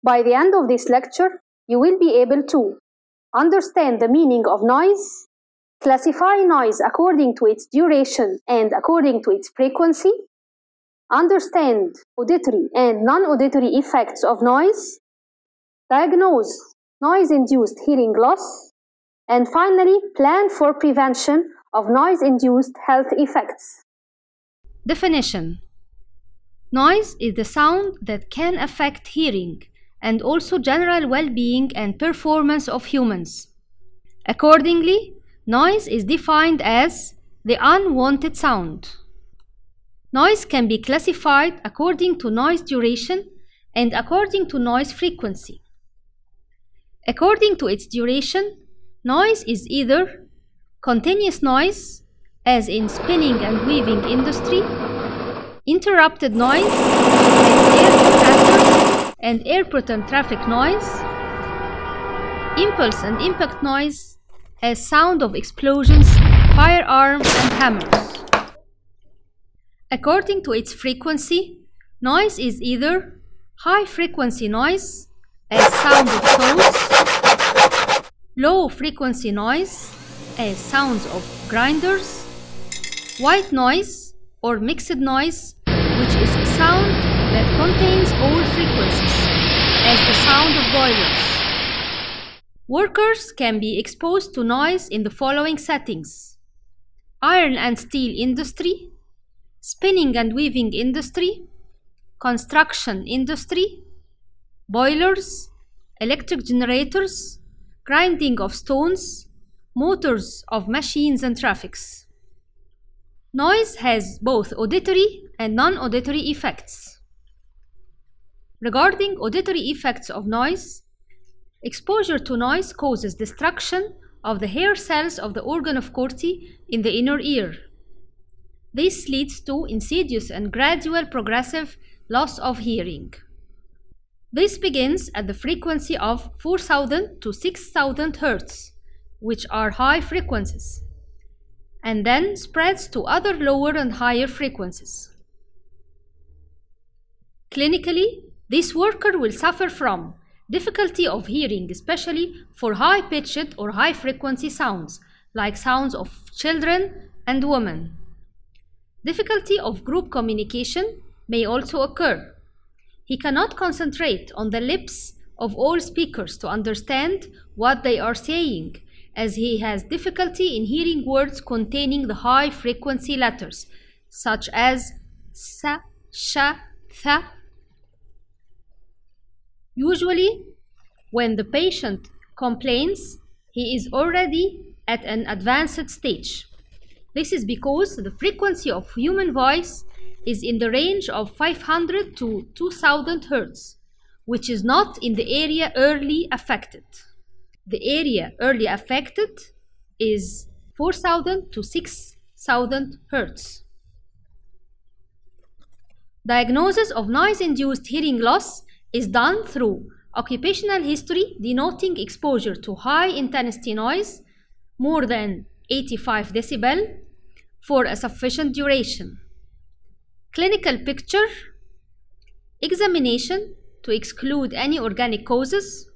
By the end of this lecture, you will be able to understand the meaning of noise, classify noise according to its duration and according to its frequency, understand auditory and non-auditory effects of noise, diagnose noise-induced hearing loss, and finally, plan for prevention of noise-induced health effects. Definition: noise is the sound that can affect hearing and also general well-being and performance of humans. Accordingly, noise is defined as the unwanted sound. Noise can be classified according to noise duration and according to noise frequency. According to its duration, noise is either continuous noise, as in spinning and weaving industry, interrupted noise, as air compressors and airport traffic noise, impulse and impact noise, as sound of explosions, firearms and hammers. According to its frequency, noise is either high-frequency noise, as sound of saws, low-frequency noise, as sounds of grinders, white noise or mixed noise, which is a sound that contains all frequencies, as the sound of boilers. Workers can be exposed to noise in the following settings: iron and steel industry, spinning and weaving industry, construction industry, boilers, electric generators, grinding of stones, motors of machines and traffics. Noise has both auditory and non-auditory effects. Regarding auditory effects of noise, exposure to noise causes destruction of the hair cells of the organ of Corti in the inner ear. This leads to insidious and gradual progressive loss of hearing. This begins at the frequency of 4,000 to 6,000 Hz, which are high frequencies, and then spreads to other lower and higher frequencies. Clinically, this worker will suffer from difficulty of hearing, especially for high-pitched or high-frequency sounds, like sounds of children and women. Difficulty of group communication may also occur. He cannot concentrate on the lips of all speakers to understand what they are saying, as he has difficulty in hearing words containing the high-frequency letters, such as sa, sha, tha. Usually, when the patient complains, he is already at an advanced stage. This is because the frequency of human voice is in the range of 500 to 2000 Hz, which is not in the area early affected. The area early affected is 4,000 to 6,000 Hz. Diagnosis of noise-induced hearing loss is done through occupational history denoting exposure to high-intensity noise, more than 85 decibel, for a sufficient duration. Clinical picture, examination to exclude any organic causes,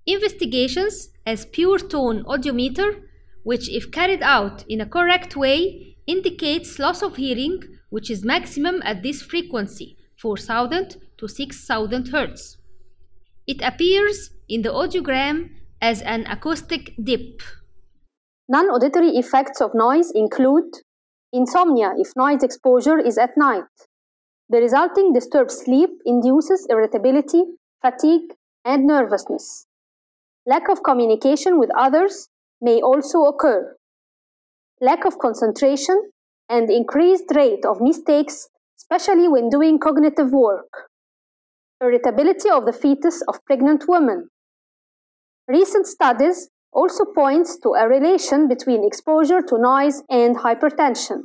investigations as pure tone audiometer, which if carried out in a correct way indicates loss of hearing, which is maximum at this frequency, 4,000 to 6,000 Hz. It appears in the audiogram as an acoustic dip. Non-auditory effects of noise include insomnia if noise exposure is at night. The resulting disturbed sleep induces irritability, fatigue, and nervousness. Lack of communication with others may also occur. Lack of concentration and increased rate of mistakes, especially when doing cognitive work. Irritability of the fetus of pregnant women. Recent studies also points to a relation between exposure to noise and hypertension.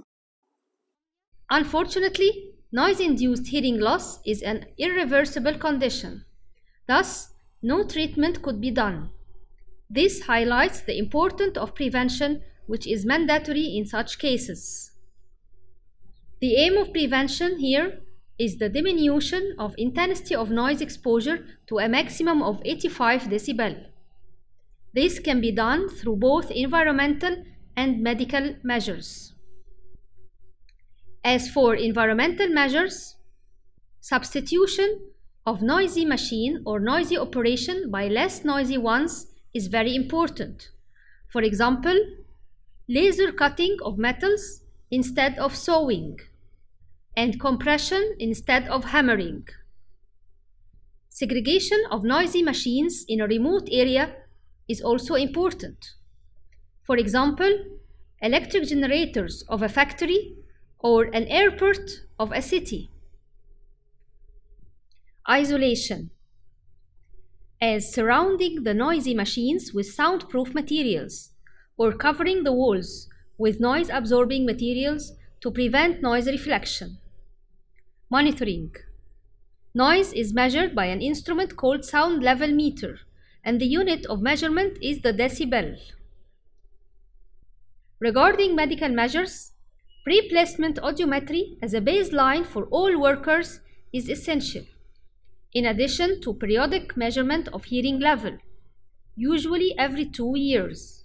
Unfortunately, noise-induced hearing loss is an irreversible condition. Thus, no treatment could be done. This highlights the importance of prevention, which is mandatory in such cases. The aim of prevention here is the diminution of intensity of noise exposure to a maximum of 85 decibel. This can be done through both environmental and medical measures. As for environmental measures, substitution of noisy machine or noisy operation by less noisy ones is very important. For example, laser cutting of metals instead of sawing, and compression instead of hammering. Segregation of noisy machines in a remote area is also important. For example, electric generators of a factory or an airport of a city. Isolation, as surrounding the noisy machines with soundproof materials or covering the walls with noise-absorbing materials to prevent noise reflection. Monitoring. Noise is measured by an instrument called sound level meter, and the unit of measurement is the decibel. Regarding medical measures, pre-placement audiometry as a baseline for all workers is essential, in addition to periodic measurement of hearing level, usually every 2 years.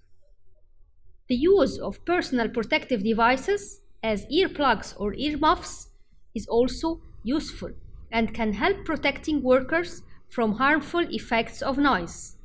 The use of personal protective devices as earplugs or earmuffs is also useful and can help protecting workers from harmful effects of noise.